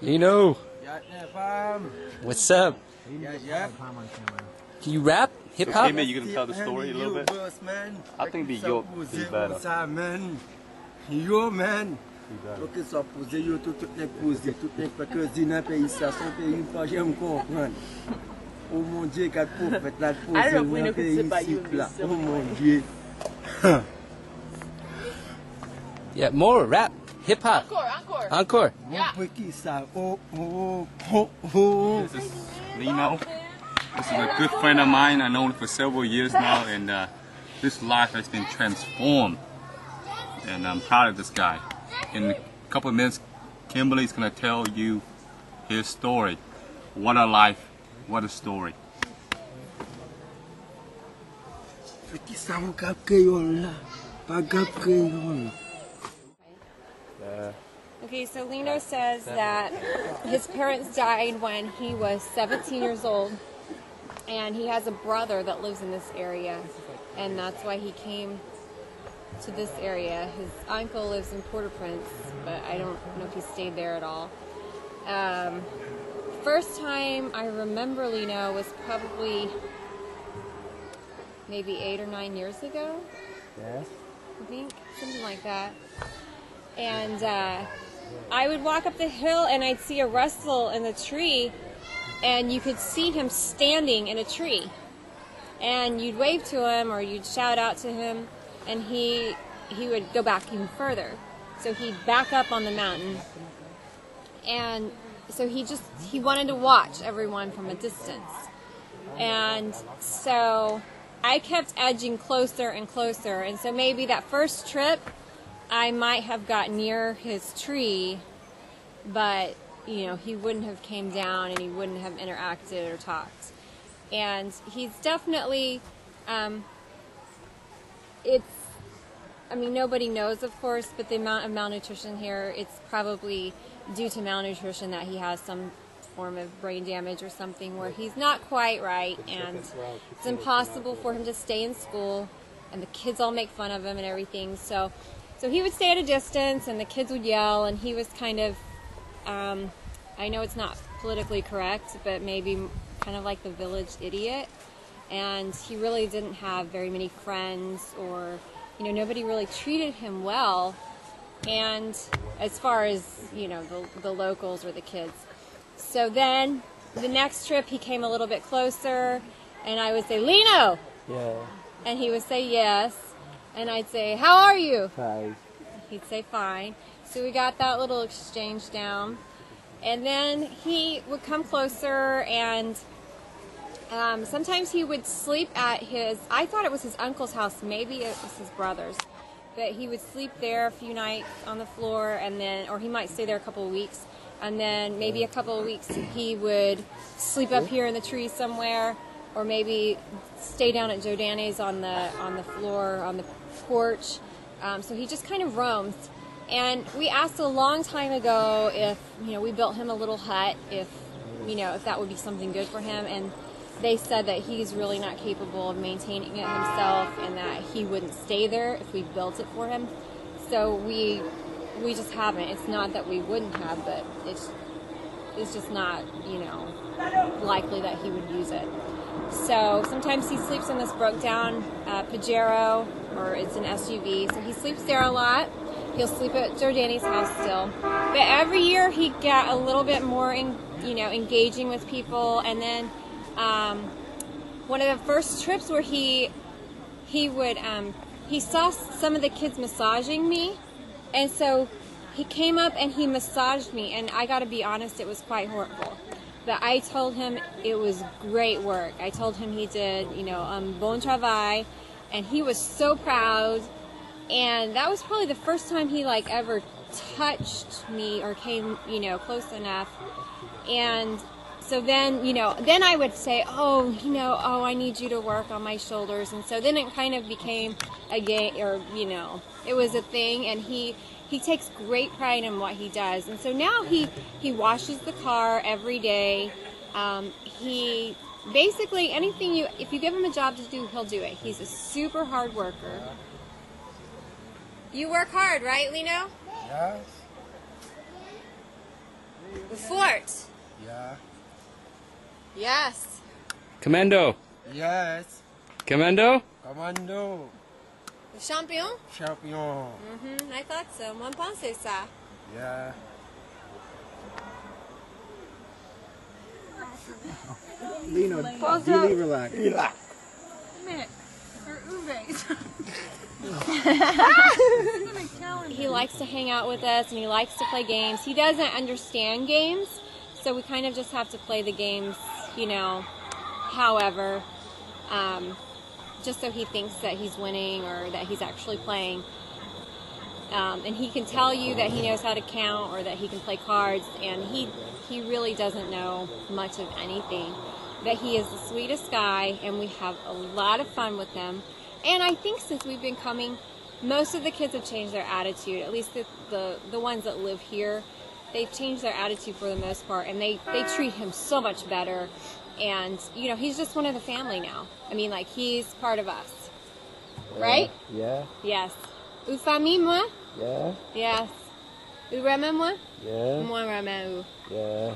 Leno, what's up? Can you rap? Hip hop? Hey man, you gonna tell the story a little bit? I think the York is better. Yo man, ok só poser yo tout les poser tout les parce que zina pays ça son pays pas j'aime comprendre. Oh mon Dieu, quatre prophètes là poser dans pays ici là. Oh mon Dieu. Yeah, more rap, hip hop. Encore. Yeah. Oh This is Leno. This is a good friend of mine. I know him for several years now, and this life has been transformed. And I'm proud of this guy. In a couple of minutes, Kimberly's gonna tell you his story. What a life, what a story. Okay, so Leno says that his parents died when he was 17 years old, and he has a brother that lives in this area, and that's why he came to this area. His uncle lives in Port-au-Prince, but I don't know if he stayed there at all. First time I remember Leno was probably maybe 8 or 9 years ago. Yes. I think, something like that. And I would walk up the hill and I'd see a rustle in the tree, and you could see him standing in a tree. And you'd wave to him or you'd shout out to him, and he would go back even further. So he'd back up on the mountain. And so he wanted to watch everyone from a distance. And so I kept edging closer and closer. And so maybe that first trip, I might have got near his tree, but, you know, he wouldn't have came down and he wouldn't have interacted or talked. And he's definitely, I mean, nobody knows, of course, but the amount of malnutrition here, it's probably due to malnutrition that he has some form of brain damage or something where he's not quite right, and it's impossible for him to stay in school, and the kids all make fun of him and everything. So he would stay at a distance, and the kids would yell, and he was kind of, I know it's not politically correct, but maybe kind of like the village idiot. And he really didn't have very many friends, or, you know, nobody really treated him well. And as far as, you know, the locals or the kids. So then the next trip he came a little bit closer, and I would say, Leno! Yeah. And he would say yes. And I'd say, how are you? Fine. He'd say fine. So we got that little exchange down. And then he would come closer, and sometimes he would sleep at I thought it was his uncle's house, maybe it was his brother's. But he would sleep there a few nights on the floor, and then, or he might stay there a couple of weeks. And then maybe a couple of weeks he would sleep up here in the trees somewhere, or maybe stay down at Joe Danny's on the floor, on the porch. So he just kind of roams. And we asked a long time ago if, you know, we built him a little hut, if, you know, if that would be something good for him. And they said that he's really not capable of maintaining it himself, and that he wouldn't stay there if we built it for him. So we just haven't. It's not that we wouldn't have, but it's just not, you know, likely that he would use it. So sometimes he sleeps in this broke down Pajero, or it's an SUV. So he sleeps there a lot. He'll sleep at Joe Danny's house still. But every year he got a little bit more, engaging with people. And then one of the first trips where he saw some of the kids massaging me, and so he came up and he massaged me, and I got to be honest, it was quite horrible. But I told him it was great work. I told him he did, bon travail, and he was so proud. And that was probably the first time he ever touched me or came, close enough. And so then, then I would say, I need you to work on my shoulders. And so then it kind of became a game, or, it was a thing. And he takes great pride in what he does. And so now he washes the car every day. He basically, if you give him a job to do, he'll do it. He's a super hard worker. You work hard, right, Leno? Yes. Yes. Commando. Yes. Commando. Commando. The champion? Champion. I thought so. Moi pensais ça. Yeah. Leno, really relax. Relax. He likes to hang out with us and he likes to play games. He doesn't understand games, so we kind of just have to play the games, you know, however, just so he thinks that he's winning or that he's actually playing. And he can tell you that he knows how to count or that he can play cards, and he really doesn't know much of anything. But he is the sweetest guy, and we have a lot of fun with him. And I think since we've been coming, most of the kids have changed their attitude, at least the ones that live here. They've changed their attitude for the most part, and they treat him so much better. And, you know, he's just one of the family now. I mean, like, he's part of us. Right? Yeah. Yes. Ou famille, moi? Yeah. Yes. Ou vraiment, moi? Yeah. Moi, vraiment, ou? Yeah.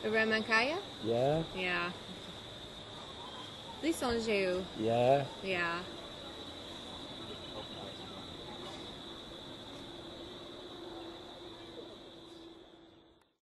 Ou vraiment, Kaya? Yeah. Yeah. Ils sont jeux. Yeah. Yeah.